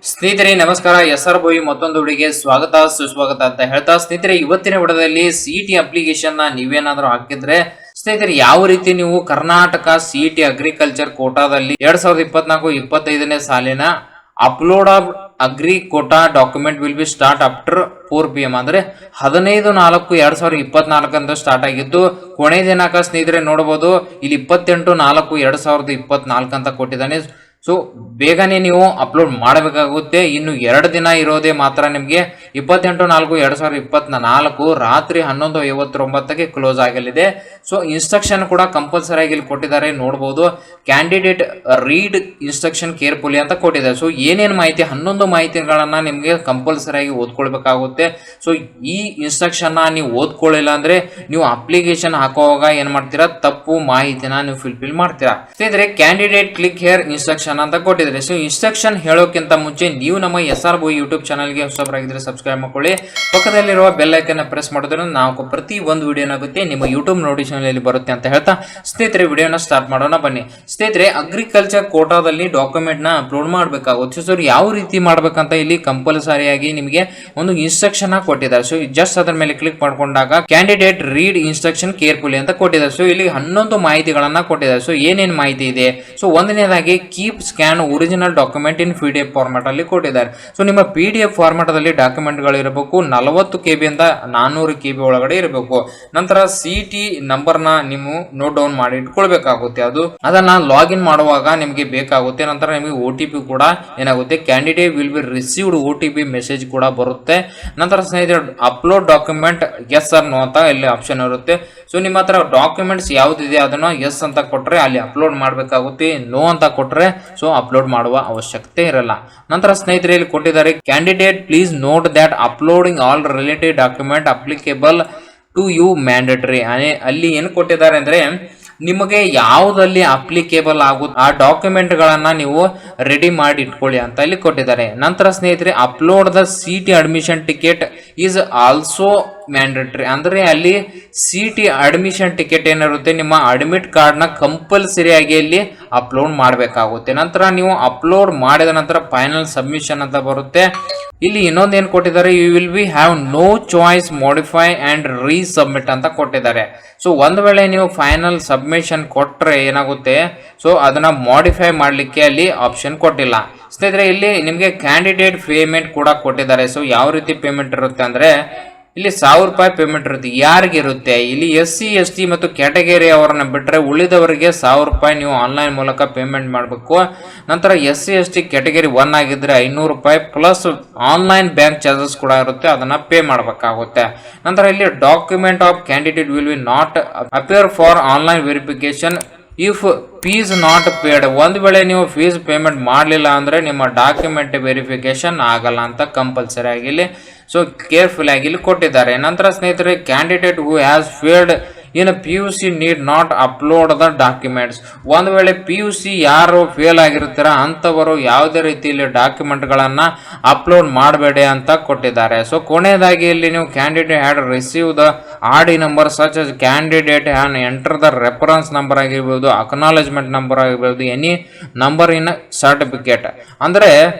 ಸ್ನೇಹಿತರೆ ನಮಸ್ಕಾರ. SR ಭೋಯಿ ಮತ್ತೊಂದು ವಿಡಿಯೋಗೆ ಸ್ವಾಗತ ಸುಸ್ವಾಗತ ಅಂತ ಹೇಳ್ತಾ ಸ್ನೇಹಿತರೆ ಇವತ್ತಿನ ವಿಡಿಯೋದಲ್ಲಿ ಸಿಇಟಿ ಅಪ್ಲಿಕೇಶನ್ ನೀವೇನಾದ್ರೂ ಹಾಕಿದ್ರೆ ಸ್ನೇಹಿತರೆ ಯಾವ ರೀತಿ ನೀವು ಕರ್ನಾಟಕ ಸಿಇಟಿ ಅಗ್ರಿಕಲ್ಚರ್ ಕೋಟಾದಲ್ಲಿ 2024-25ನೇ ಸಾಲಿನ upload of agri quota document will be start after 4 PM ಅಂದ್ರೆ 15/4/2024 ಅಂತ ಸ್ಟಾರ್ಟ್ ಆಗಿದ್ದು ಕೊನೆ ದಿನಾಂಕ ಸ್ನೇಹಿತರೆ ನೋಡಬಹುದು ಇಲ್ಲಿ 28/4/2024 ಅಂತ ಕೊಟ್ಟಿದ್ದಾನೆ. ಸೊ ಬೇಗನೆ ನೀವು ಅಪ್ಲೋಡ್ ಮಾಡಬೇಕಾಗುತ್ತೆ. ಇನ್ನು 2 ದಿನ ಇರೋದೇ ಮಾತ್ರ ನಿಮಗೆ 28/4/2024 ರಾತ್ರಿ 11:59ಕ್ಕೆ ಕ್ಲೋಸ್ ಆಗಲಿದೆ. ಸೊ ಇನ್ಸ್ಟ್ರಕ್ಷನ್ ಕೂಡ ಕಂಪಲ್ಸರಿ ಆಗಿ ಇಲ್ಲಿ ಕೊಟ್ಟಿದ್ದಾರೆ ನೋಡಬಹುದು. ಕ್ಯಾಂಡಿಡೇಟ್ ರೀಡ್ ಇನ್ಸ್ಟ್ರಕ್ಷನ್ ಕೇರ್ಫುಲಿ ಅಂತ ಕೊಟ್ಟಿದ್ದಾರೆ. ಸೊ ಏನೇನು ಮಾಹಿತಿ 11 ಮಾಹಿತಿಗಳನ್ನ ನಿಮಗೆ ಕಂಪಲ್ಸರಿ ಆಗಿ ಓದ್ಕೊಳ್ಬೇಕಾಗುತ್ತೆ. ಸೊ ಈ ಇನ್ಸ್ಟ್ರಕ್ಷನ್ ನೀವು ಓದ್ಕೊಳ್ಳಿಲ್ಲ ಅಂದ್ರೆ ನೀವು ಅಪ್ಲಿಕೇಶನ್ ಹಾಕುವಾಗ ಏನ್ ಮಾಡ್ತೀರಾ, ತಪ್ಪು ಮಾಹಿತಿನ ನೀವು ಫಿಲ್ ಮಾಡ್ತೀರಾ. ಸ್ನೇಹಿತರೆ ಕ್ಯಾಂಡಿಡೇಟ್ ಕ್ಲಿಕ್ ಹೇರ್ ಇನ್ಸ್ಟ್ರಕ್ಷನ್ ಅಂತ ಕೊಟ್ಟಿದ್ದಾರೆ. ಸೊ ಇನ್ಸ್ಟ್ರಕ್ಷನ್ ಹೇಳೋಕ್ಕಿಂತ ಮುಂಚೆ ನೀವು ನಮ್ಮ SR ಭೋಯಿ ಯೂಟ್ಯೂಬ್ ಚಾನಲ್ಗೆ ಹೊಸಬರಾಗಿದ್ರೆ ಸಬ್ಸ್ಕ್ರೈಬ್ ಮಾಡ್ಕೊಳ್ಳಿ. ಪಕ್ಕದಲ್ಲಿರುವ ಬೆಲ್ ಐಕನ್ ಪ್ರೆಸ್ ಮಾಡೋದ್ರಿಂದ ನಾವು ಪ್ರತಿ ಒಂದು ವಿಡಿಯೋ ಆಗುತ್ತೆ ನಿಮ್ಮ ಯೂಟ್ಯೂಬ್ ನೋಟಿಫಿಕೇಶನ್ ಅಲ್ಲಿ ಬರುತ್ತೆ ಅಂತ ಹೇಳ್ತಾ ಸ್ನೇಹಿತರೆ ವಿಡಿಯೋನ ಸ್ಟಾರ್ಟ್ ಮಾಡೋಣ ಬನ್ನಿ. ಸ್ನೇಹಿತರೆ ಅಗ್ರಿಕಲ್ಚರ್ ಕೋಟಾದಲ್ಲಿ ಡಾಕ್ಯುಮೆಂಟ್ ನ ಅಪ್ಲೋಡ್ ಮಾಡಬೇಕಾಗುತ್ತೆ. ಸೊ ಯಾವ ರೀತಿ ಮಾಡ್ಬೇಕಂತ ಇಲ್ಲಿ ಕಂಪಲ್ಸರಿ ಆಗಿ ನಿಮಗೆ ಒಂದು ಇನ್ಸ್ಟ್ರಕ್ಷನ್ ಕೊಟ್ಟಿದ್ದಾರೆ. ಸೊ ಜಸ್ಟ್ ಅದರ ಮೇಲೆ ಕ್ಲಿಕ್ ಮಾಡ್ಕೊಂಡಾಗ ಕ್ಯಾಂಡಿಡೇಟ್ ರೀಡ್ ಇನ್ಸ್ಟ್ರಕ್ಷನ್ ಕೇರ್ಫುಲಿ ಅಂತ ಕೊಟ್ಟಿದ್ದಾರೆ. ಸೊ ಇಲ್ಲಿ 11 ಮಾಹಿತಿಗಳನ್ನ ಕೊಟ್ಟಿದ್ದಾರೆ. ಸೊ ಏನೇನು ಮಾಹಿತಿ ಇದೆ, ಸೊ ಒಂದನೇದಾಗಿ keep scan original document in PDF format ಅಲ್ಲಿ ಕೊಟ್ಟಿದ್ದಾರೆ. ಸೊ ನಿಮ್ಮ PDF ಫಾರ್ಮ್ಯಾಟ್ ಅಲ್ಲಿ ಡಾಕ್ಯುಮೆಂಟ್ ಗಳು ಇರಬೇಕು 40 KB ಇಂದ 400 KB ಒಳಗಡೆ ಇರಬೇಕು. ನಂತರ CT ನಂಬರ್ ನ ನೀವು ನೋಟ್ ಡೌನ್ ಮಾಡಿ ಇಟ್ಕೊಳ್ಬೇಕಾಗುತ್ತೆ. ಅದನ್ನ ಲಾಗಿನ್ ಮಾಡುವಾಗ ನಿಮಗೆ ಬೇಕಾಗುತ್ತೆ. ನಂತರ ನಿಮಗೆ OTP ಕೂಡ ಏನಾಗುತ್ತೆ, candidate will be received OTP message ಕೂಡ ಬರುತ್ತೆ. ನಂತರ ಸ್ನೇಹಿತರೆ upload document yes or no ಅಂತ ಇಲ್ಲಿ ಆಪ್ಷನ್ ಇರುತ್ತೆ. ಸೊ ನಿಮ್ಮ ಹತ್ರ ಡಾಕ್ಯುಮೆಂಟ್ಸ್ ಯಾವ್ದಿದೆ ಅದನ್ನ ಎಸ್ ಅಂತ ಕೊಟ್ರೆ ಅಲ್ಲಿ ಅಪ್ಲೋಡ್ ಮಾಡಬೇಕಾಗುತ್ತೆ, ನೋ ಅಂತ ಕೊಟ್ರೆ ಸೊ ಅಪ್ಲೋಡ್ ಮಾಡುವ ಅವಶ್ಯಕತೆ ಇರಲ್ಲ. ನಂತರ ಸ್ನೇಹಿತರೆ ಇಲ್ಲಿ ಕೊಟ್ಟಿದ್ದಾರೆ candidate please note that uploading all related document applicable to you mandatory. ಅಲ್ಲಿ ಏನು ಕೊಟ್ಟಿದ್ದಾರೆ ಅಂದ್ರೆ ನಿಮಗೆ ಯಾವುದಲ್ಲಿ ಅಪ್ಲಿಕೇಬಲ್ ಆಗುತ್ತೆ ಆ ಡಾಕ್ಯುಮೆಂಟ್ ಗಳನ್ನ ನೀವು ರೆಡಿ ಮಾಡಿ ಇಟ್ಕೊಳ್ಳಿ ಅಂತ ಇಲ್ಲಿ ಕೊಟ್ಟಿದ್ದಾರೆ. ನಂತರ ಸ್ನೇಹಿತರೆ upload the CT admission ticket is also mandatory ಅಂದ್ರೆ ಅಲ್ಲಿ CT ಅಡ್ಮಿಷನ್ ಟಿಕೆಟ್ ಏನಿರುತ್ತೆ ನಿಮ್ಮ ಅಡ್ಮಿಟ್ ಕಾರ್ಡ್ ನ ಕಂಪಲ್ಸರಿ ಆಗಿ ಇಲ್ಲಿ ಅಪ್ಲೋಡ್ ಮಾಡಬೇಕಾಗುತ್ತೆ. ನಂತರ ನೀವು ಅಪ್ಲೋಡ್ ಮಾಡಿದ ನಂತರ ಫೈನಲ್ ಸಬ್ಮಿಷನ್ ಅಂತ ಬರುತ್ತೆ. ಇಲ್ಲಿ ಇನ್ನೊಂದು ಏನು ಕೊಟ್ಟಿದ್ದಾರೆ, you will be have no choice modify and resubmit ಅಂತ ಕೊಟ್ಟಿದ್ದಾರೆ. ಸೊ ಒಂದು ವೇಳೆ ನೀವು ಫೈನಲ್ ಸಬ್ಮಿಷನ್ ಕೊಟ್ರೆ ಏನಾಗುತ್ತೆ, ಸೊ ಅದನ್ನ ಮಾಡಿಫೈ ಮಾಡಲಿಕ್ಕೆ ಅಲ್ಲಿ ಆಪ್ಷನ್ ಕೊಟ್ಟಿಲ್ಲ. ಸ್ನೇಹಿತರೆ ಇಲ್ಲಿ ನಿಮಗೆ ಕ್ಯಾಂಡಿಡೇಟ್ ಪೇಮೆಂಟ್ ಕೂಡ ಕೊಟ್ಟಿದ್ದಾರೆ. ಸೊ ಯಾವ ರೀತಿ ಪೇಮೆಂಟ್ ಇರುತ್ತೆ ಅಂದ್ರೆ ಇಲ್ಲಿ 1000 ರೂಪಾಯಿ ಪೇಮೆಂಟ್ ಇರುತ್ತೆ. ಯಾರಿಗಿರುತ್ತೆ, ಇಲ್ಲಿ SC ST ಮತ್ತು ಕ್ಯಾಟಗರಿ ಅವರನ್ನ ಬಿಟ್ಟರೆ ಉಳಿದವರಿಗೆ 1000 ರೂಪಾಯಿ ನೀವು ಆನ್ಲೈನ್ ಮೂಲಕ ಪೇಮೆಂಟ್ ಮಾಡಬೇಕು. ನಂತರ SC ST ಕ್ಯಾಟಗರಿ 1 ಆಗಿದ್ರೆ 500 ರೂಪಾಯಿ ಪ್ಲಸ್ ಆನ್ಲೈನ್ ಬ್ಯಾಂಕ್ ಚಾರ್ಜಸ್ ಕೂಡ ಇರುತ್ತೆ, ಅದನ್ನ ಪೇ ಮಾಡಬೇಕಾಗುತ್ತೆ. ನಂತರ ಇಲ್ಲಿ document of candidate will B not appear for online verification if fees not paid. ಒಂದು ವೇಳೆ ನೀವು ಫೀಸ್ ಪೇಮೆಂಟ್ ಮಾಡಲಿಲ್ಲ ಅಂದ್ರೆ ನಿಮ್ಮ ಡಾಕ್ಯುಮೆಂಟ್ ವೆರಿಫಿಕೇಶನ್ ಆಗಲ್ಲ ಅಂತ ಕಂಪಲ್ಸರಿ ಆಗಿ ಸೊ ಕೇರ್ಫುಲ್ ಆಗಿ ಇಲ್ಲಿ ಕೊಟ್ಟಿದ್ದಾರೆ. ನಂತರ ಸ್ನೇಹಿತರೆ candidate who has failed in PUC need not upload the documents. ಒಂದು ವೇಳೆ PUC ಯಾರು ಫೇಲ್ ಆಗಿರ್ತಾರ ಅಂತವರು ಯಾವುದೇ ರೀತಿಯಲ್ಲಿ ಡಾಕ್ಯುಮೆಂಟ್ ಗಳನ್ನ ಅಪ್ಲೋಡ್ ಮಾಡಬೇಡಿ ಅಂತ ಕೊಟ್ಟಿದ್ದಾರೆ. ಸೊ ಕೊನೆಯದಾಗಿ ಇಲ್ಲಿ ನೀವು candidate had receive the RD number such as candidate has enter the reference number ಆಗಿರ್ಬೋದು, ಅಕ್ನಾಲೇಜ್ಮೆಂಟ್ ನಂಬರ್ ಆಗಿರ್ಬೋದು, ಎನಿ ನಂಬರ್ ಇನ್ ಸರ್ಟಿಫಿಕೇಟ್. ಅಂದ್ರೆ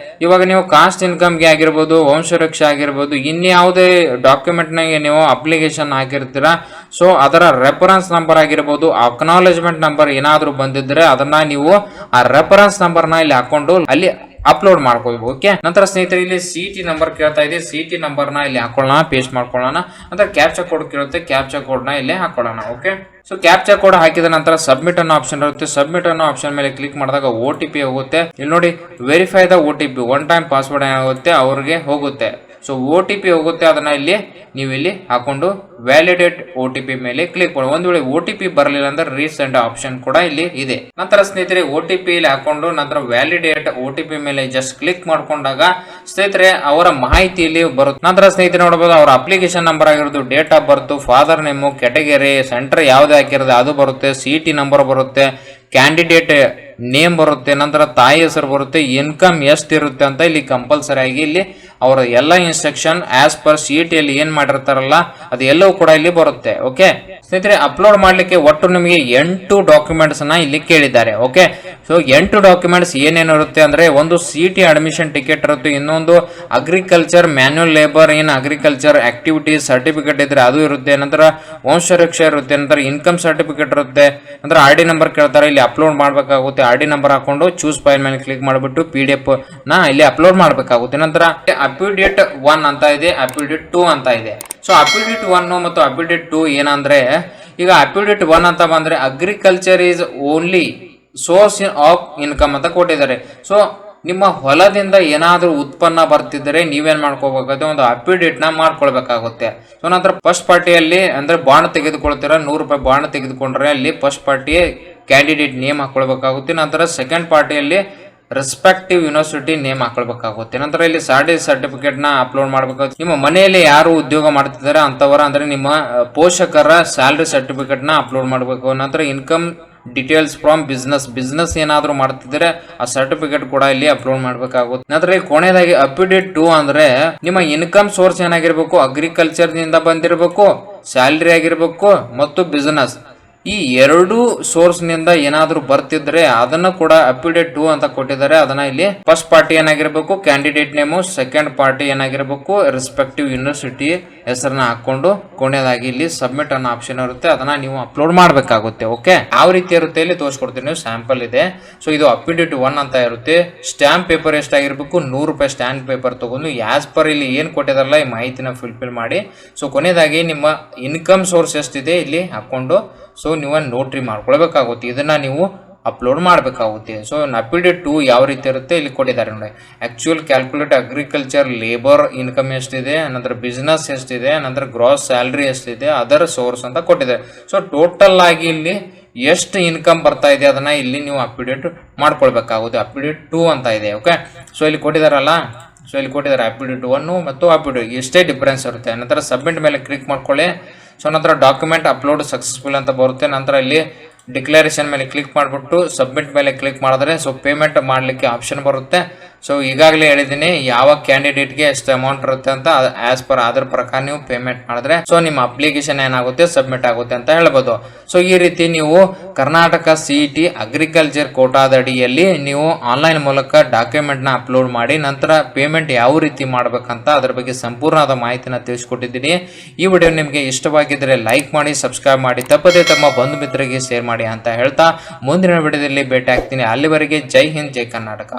ಇವಾಗ ನೀವು ಕಾಸ್ಟ್ ಇನ್ಕಮ್ಗೆ ಆಗಿರ್ಬೋದು, ವಂಶರಕ್ಷೆ ಆಗಿರ್ಬೋದು, ಇನ್ಯಾವುದೇ ಡಾಕ್ಯುಮೆಂಟ್ ನಾಗೆ ನೀವು ಅಪ್ಲಿಕೇಶನ್ ಹಾಕಿರ್ತೀರಾ ಸೊ ಅದರ ರೆಫರೆನ್ಸ್ ನಂಬರ್ ಆಗಿರ್ಬೋದು, ಅಕ್ನಾಲೇಜ್ಮೆಂಟ್ ನಂಬರ್ ಏನಾದ್ರೂ ಬಂದಿದ್ರೆ ಅದನ್ನ ನೀವು ಆ ರೆಫರೆನ್ಸ್ ನಂಬರ್ ನ ಇಲ್ಲಿ ಹಾಕೊಂಡು ಅಲ್ಲಿ ಅಪ್ಲೋಡ್ ಮಾಡ್ಕೋಬೇಕು. ಓಕೆ. ನಂತರ ಸ್ನೇಹಿತರೆ ಇಲ್ಲಿ CT ನಂಬರ್ ಕೇಳ್ತಾ ಇದೆ, CT ನಂಬರ್ ನ ಇಲ್ಲಿ ಹಾಕೊಳ್ಳೋಣ, ಪೇಸ್ಟ್ ಮಾಡ್ಕೊಳ್ಳೋಣ. ನಂತರ ಕ್ಯಾಪ್ಚಾ ಕೋಡ್ ಕೇಳುತ್ತೆ, ಕ್ಯಾಪ್ಚಾ ಕೋಡ್ ನ ಇಲ್ಲಿ ಹಾಕೊಳ್ಳೋಣ. ಓಕೆ. ಸೊ ಕ್ಯಾಪ್ಚಾ ಕೋಡ್ ಹಾಕಿದ ನಂತರ ಸಬ್ಮಿಟ್ ಅನ್ನೋ ಆಪ್ಷನ್ ಇರುತ್ತೆ. ಸಬ್ಮಿಟ್ ಅನ್ನೋ ಆಪ್ಷನ್ ಮೇಲೆ ಕ್ಲಿಕ್ ಮಾಡಿದಾಗ OTP ಹೋಗುತ್ತೆ. ಇಲ್ಲಿ ನೋಡಿ verify the OTP, one time password ಏನಾಗುತ್ತೆ ಅವ್ರಿಗೆ ಹೋಗುತ್ತೆ. ಸೊ OTP ಹೋಗುತ್ತೆ, ಅದನ್ನ ಇಲ್ಲಿ ನೀವು ಇಲ್ಲಿ ಹಾಕೊಂಡು ವ್ಯಾಲಿಡೇಟ್ OTP ಮೇಲೆ ಕ್ಲಿಕ್ ಮಾಡಿ. ಒಂದು ವೇಳೆ OTP ಬರಲಿಲ್ಲ ಅಂದ್ರೆ ರೀಸೆಂಡ್ ಆಪ್ಷನ್ ಕೂಡ ಇಲ್ಲಿ ಇದೆ. ನಂತರ ಸ್ನೇಹಿತರೆ OTP ಇಲ್ಲಿ ಹಾಕೊಂಡು ನಂತರ ವ್ಯಾಲಿಡೇಟ್ OTP ಮೇಲೆ ಜಸ್ಟ್ ಕ್ಲಿಕ್ ಮಾಡ್ಕೊಂಡಾಗ ಸ್ನೇಹಿತರೆ ಅವರ ಮಾಹಿತಿ ಇಲ್ಲಿ ಬರುತ್ತೆ. ನಂತರ ಸ್ನೇಹಿತರೆ ನೋಡಬಹುದು ಅವರ ಅಪ್ಲಿಕೇಶನ್ ನಂಬರ್ ಆಗಿರೋದು, date of birth, father name, category, centre ಯಾವ್ದು ಹಾಕಿರೋದು ಅದು ಬರುತ್ತೆ, CT ನಂಬರ್ ಬರುತ್ತೆ, ಕ್ಯಾಂಡಿಡೇಟ್ ನೇಮ್ ಬರುತ್ತೆ, ನಂತರ ತಾಯಿ ಹೆಸರು ಬರುತ್ತೆ, ಇನ್ಕಮ್ ಎಷ್ಟು ಇರುತ್ತೆ ಅಂತ ಇಲ್ಲಿ ಕಂಪಲ್ಸರಿ ಆಗಿ ಇಲ್ಲಿ ಅವರ ಎಲ್ಲ ಇನ್ಸ್ಟ್ರಕ್ಷನ್ ಆಸ್ ಪರ್ CET ಅಲ್ಲಿ ಏನ್ ಮಾಡಿರ್ತಾರಲ್ಲ ಅದು ಎಲ್ಲವೂ ಕೂಡ ಇಲ್ಲಿ ಬರುತ್ತೆ. ಓಕೆ ಸ್ನೇಹಿತರೆ, ಅಪ್ಲೋಡ್ ಮಾಡ್ಲಿಕ್ಕೆ ಒಟ್ಟು ನಿಮಗೆ 8 ಡಾಕ್ಯುಮೆಂಟ್ಸ್ ನ ಇಲ್ಲಿ ಕೇಳಿದ್ದಾರೆ. ಓಕೆ, ಸೊ 8 ಡಾಕ್ಯುಮೆಂಟ್ಸ್ ಏನೇನು ಇರುತ್ತೆ ಅಂದ್ರೆ, ಒಂದು CET ಅಡ್ಮಿಷನ್ ಟಿಕೆಟ್ ಇರುತ್ತೆ, ಇನ್ನೊಂದು agriculture manual labour in agriculture activities certificate ಇದ್ರೆ ಅದು ಇರುತ್ತೆ, ನಂತರ ವಂಶರಕ್ಷೆ ಇರುತ್ತೆ, ನಂತರ ಇನ್ಕಮ್ ಸರ್ಟಿಫಿಕೇಟ್ ಇರುತ್ತೆ, ನಂತರ RD ನಂಬರ್ ಕೇಳ್ತಾರೆ, ಇಲ್ಲಿ ಅಪ್ಲೋಡ್ ಮಾಡಬೇಕಾಗುತ್ತೆ. RD ನಂಬರ್ ಹಾಕೊಂಡು ಚೂಸ್ ಫೈಲ್ ಮೇಲೆ ಕ್ಲಿಕ್ ಮಾಡಿಬಿಟ್ಟು PDF ನ ಇಲ್ಲಿ ಅಪ್ಲೋಡ್ ಮಾಡಬೇಕಾಗುತ್ತೆ. ನಂತರ ಅಫಿಡೇಟ್ 1 ಅಂತ ಇದೆ, ಅಫಿಡೇಟ್ 2 ಅಂತ ಇದೆ. ಸೊ ಅಫಿಡೇಟ್ 1 ಮತ್ತು ಅಫಿಡೇಟ್ 2 ಏನಂದ್ರೆ, ಈಗ ಅಫಿಡೇಟ್ 1 ಅಂತ ಬಂದ್ರೆ agriculture is only source of income ಅಂತ ಕೊಟ್ಟಿದ್ದಾರೆ. ಸೊ ನಿಮ್ಮ ಹೊಲದಿಂದ ಏನಾದರೂ ಉತ್ಪನ್ನ ಬರ್ತಿದ್ರೆ ನೀವೇನ್ ಮಾಡ್ಕೋಬೇಕಾಗುತ್ತೆ, ಒಂದು ಅಫಿಡೇಟ್ ನ ಮಾಡ್ಕೊಳ್ಬೇಕಾಗುತ್ತೆ. ಸೊ ನಂತರ ಫಸ್ಟ್ ಪಾರ್ಟಿಯಲ್ಲಿ ಅಂದ್ರೆ ಬಾಂಡ್ ತೆಗೆದುಕೊಳ್ತೀರ, ₹100 ಬಾಂಡ್ ತೆಗೆದುಕೊಂಡ್ರೆ ಅಲ್ಲಿ ಫಸ್ಟ್ ಪಾರ್ಟಿ ಕ್ಯಾಂಡಿಡೇಟ್ ನೇಮ್ ಹಾಕೊಳ್ಬೇಕಾಗುತ್ತೆ. ನಂತರ ಸೆಕೆಂಡ್ ಪಾರ್ಟಿಯಲ್ಲಿ ರೆಸ್ಪೆಕ್ಟಿವ್ ಯೂನಿವರ್ಸಿಟಿ ನೇಮ್ ಹಾಕೊಳ್ಬೇಕಾಗುತ್ತೆ. ನಂತರ ಇಲ್ಲಿ ಸ್ಯಾಲರಿ ಸರ್ಟಿಫಿಕೇಟ್ ನ ಅಪ್ಲೋಡ್ ಮಾಡಬೇಕಾಗುತ್ತೆ. ನಿಮ್ಮ ಮನೆಯಲ್ಲಿ ಯಾರು ಉದ್ಯೋಗ ಮಾಡ್ತಿದ್ದಾರೆ ಅಂತವರ ಅಂದ್ರೆ ನಿಮ್ಮ ಪೋಷಕರ ಸ್ಯಾಲರಿ ಸರ್ಟಿಫಿಕೇಟ್ ನ ಅಪ್ಲೋಡ್ ಮಾಡಬೇಕು. ನಂತರ ಇನ್ಕಮ್ ಡೀಟೇಲ್ಸ್ ಫ್ರಮ್ ಬಿಸ್ನೆಸ್ ಏನಾದ್ರು ಮಾಡ್ತಿದ್ರೆ ಆ ಸರ್ಟಿಫಿಕೇಟ್ ಕೂಡ ಇಲ್ಲಿ ಅಪ್ಲೋಡ್ ಮಾಡಬೇಕಾಗುತ್ತೆ. ನಂತರ ಕೊನೆಯದಾಗಿ ಅಫಿಡೇಟ್ 2 ಅಂದ್ರೆ ನಿಮ್ಮ ಇನ್ಕಮ್ ಸೋರ್ಸ್ ಏನಾಗಿರ್ಬೇಕು, ಅಗ್ರಿಕಲ್ಚರ್ ನಿಂದ ಬಂದಿರಬೇಕು, ಸ್ಯಾಲರಿ ಆಗಿರ್ಬೇಕು ಮತ್ತು ಬಿಸ್ನೆಸ್, ಈ 2 ಸೋರ್ಸ್ ನಿಂದ ಏನಾದ್ರು ಬರ್ತಿದ್ರೆ ಅದನ್ನ ಕೂಡ ಅಫಿಡೇಟ್ 2 ಅಂತ ಕೊಟ್ಟಿದ್ದಾರೆ. ಅದನ್ನ ಇಲ್ಲಿ ಫಸ್ಟ್ ಪಾರ್ಟಿ ಏನಾಗಿರ್ಬೇಕು ಕ್ಯಾಂಡಿಡೇಟ್ ನೇಮು, ಸೆಕೆಂಡ್ ಪಾರ್ಟಿ ಏನಾಗಿರ್ಬೇಕು ರೆಸ್ಪೆಕ್ಟಿವ್ ಯೂನಿವರ್ಸಿಟಿ ಹೆಸರನ್ನ ಹಾಕೊಂಡು ಕೊನೆಯದಾಗಿ ಇಲ್ಲಿ ಸಬ್ಮಿಟ್ ಅನ್ನೋ ಆಪ್ಷನ್ ಇರುತ್ತೆ, ಅದನ್ನ ನೀವು ಅಪ್ಲೋಡ್ ಮಾಡಬೇಕಾಗುತ್ತೆ. ಓಕೆ, ಯಾವ ರೀತಿ ಇರುತ್ತೆ ಇಲ್ಲಿ ತೋರಿಸ್ಕೊಡ್ತೀನಿ, ನೀವು ಸ್ಯಾಂಪಲ್ ಇದೆ. ಸೊ ಇದು ಅಫಿಡೇಟ್ 1 ಅಂತ ಇರುತ್ತೆ. ಸ್ಟ್ಯಾಂಪ್ ಪೇಪರ್ ಎಷ್ಟಾಗಿರ್ಬೇಕು, ₹100 ಸ್ಟ್ಯಾಂಪ್ ಪೇಪರ್ ತಗೊಂಡು ಆಸ್ ಪರ್ ಇಲ್ಲಿ ಏನ್ ಕೊಟ್ಟಿದಾರಲ್ಲ ಈ ಮಾಹಿತಿನ ಫುಲ್ಫಿಲ್ ಮಾಡಿ. ಸೊ ಕೊನೆಯದಾಗಿ ನಿಮ್ಮ ಇನ್ಕಮ್ ಸೋರ್ಸ್ ಎಷ್ಟಿದೆ ಇಲ್ಲಿ ಹಾಕೊಂಡು ಸೊ ನೀವು ನೋಟ್ರಿ ಮಾಡ್ಕೊಳ್ಬೇಕಾಗುತ್ತೆ, ಇದನ್ನ ನೀವು ಅಪ್ಲೋಡ್ ಮಾಡಬೇಕಾಗುತ್ತೆ. ಸೊ ಅಫಿಡೇಟ್ 2 ಯಾವ ರೀತಿ ಇರುತ್ತೆ ಇಲ್ಲಿ ಕೊಟ್ಟಿದ್ದಾರೆ ನೋಡಿ. Actual calculate agriculture labour income ಎಷ್ಟಿದೆ, ನಂತರ ಬಿಸ್ನೆಸ್ ಎಷ್ಟಿದೆ, ನಂತರ ಗ್ರಾಸ್ ಸ್ಯಾಲರಿ ಎಷ್ಟಿದೆ, ಅದರ್ ಸೋರ್ಸ್ ಅಂತ ಕೊಟ್ಟಿದ್ದಾರೆ. ಸೊ ಟೋಟಲ್ ಆಗಿ ಇಲ್ಲಿ ಎಷ್ಟು ಇನ್ಕಮ್ ಬರ್ತಾ ಇದೆ ಅದನ್ನ ಇಲ್ಲಿ ನೀವು ಅಫಿಡೇಟ್ ಮಾಡ್ಕೊಳ್ಬೇಕಾಗುತ್ತೆ. ಅಫಿಡೇಟ್ 2 ಅಂತ ಇದೆ. ಓಕೆ, ಸೊ ಇಲ್ಲಿ ಕೊಟ್ಟಿದಾರಲ್ಲ, ಸೊ ಇಲ್ಲಿ ಕೊಟ್ಟಿದ್ದಾರೆ ಅಫಿಡೇಟ್ 1 ಮತ್ತು ಅಫಿಡೇಟ್ ಇಷ್ಟೇ ಡಿಫರೆನ್ಸ್ ಇರುತ್ತೆ. ನಂತರ ಸಬ್ಮಿಟ್ ಮೇಲೆ ಕ್ಲಿಕ್ ಮಾಡ್ಕೊಳ್ಳಿ. ಸೊ ನಂತರ ಡಾಕ್ಯುಮೆಂಟ್ ಅಪ್ಲೋಡ್ ಸಕ್ಸಸ್ಫುಲ್ ಅಂತ ಬರುತ್ತೆ. ನಂತರ ಇಲ್ಲಿ ಡಿಕ್ಲರೇಷನ್ ಮೇಲೆ ಕ್ಲಿಕ್ ಮಾಡಿಬಿಟ್ಟು ಸಬ್ಮಿಟ್ ಮೇಲೆ ಕ್ಲಿಕ್ ಮಾಡಿದ್ರೆ ಸೊ ಪೇಮೆಂಟ್ ಮಾಡಲಿಕ್ಕೆ ಆಪ್ಷನ್ ಬರುತ್ತೆ. ಸೊ ಈಗಾಗಲೇ ಹೇಳಿದ್ದೀನಿ ಯಾವ ಕ್ಯಾಂಡಿಡೇಟ್ಗೆ ಎಷ್ಟು ಅಮೌಂಟ್ ಇರುತ್ತೆ ಅಂತ, ಆಸ್ ಪರ್ ಅದ್ರ ಪ್ರಕಾರ ನೀವು ಪೇಮೆಂಟ್ ಮಾಡಿದ್ರೆ ಸೊ ನಿಮ್ಮ ಅಪ್ಲಿಕೇಶನ್ ಏನಾಗುತ್ತೆ ಸಬ್ಮಿಟ್ ಆಗುತ್ತೆ ಅಂತ ಹೇಳ್ಬೋದು. ಸೊ ಈ ರೀತಿ ನೀವು ಕರ್ನಾಟಕ CET ಅಗ್ರಿಕಲ್ಚರ್ ಕೋಟಾದ ಅಡಿಯಲ್ಲಿ ನೀವು ಆನ್ಲೈನ್ ಮೂಲಕ ಡಾಕ್ಯುಮೆಂಟ್ನ ಅಪ್ಲೋಡ್ ಮಾಡಿ ನಂತರ ಪೇಮೆಂಟ್ ಯಾವ ರೀತಿ ಮಾಡ್ಬೇಕಂತ ಅದ್ರ ಬಗ್ಗೆ ಸಂಪೂರ್ಣವಾದ ಮಾಹಿತಿನ ತಿಳಿಸ್ಕೊಟ್ಟಿದ್ದೀನಿ. ಈ ವಿಡಿಯೋ ನಿಮಗೆ ಇಷ್ಟವಾಗಿದ್ದರೆ ಲೈಕ್ ಮಾಡಿ, ಸಬ್ಸ್ಕ್ರೈಬ್ ಮಾಡಿ, ತಪ್ಪದೇ ತಮ್ಮ ಬಂಧು ಮಿತ್ರರಿಗೆ ಶೇರ್ ಮಾಡಿ ಅಂತ ಹೇಳ್ತಾ ಮುಂದಿನ ವಿಡಿಯೋದಲ್ಲಿ ಭೇಟಿ ಆಗ್ತೀನಿ. ಅಲ್ಲಿವರೆಗೆ ಜೈ ಹಿಂದ್, ಜೈ ಕರ್ನಾಟಕ.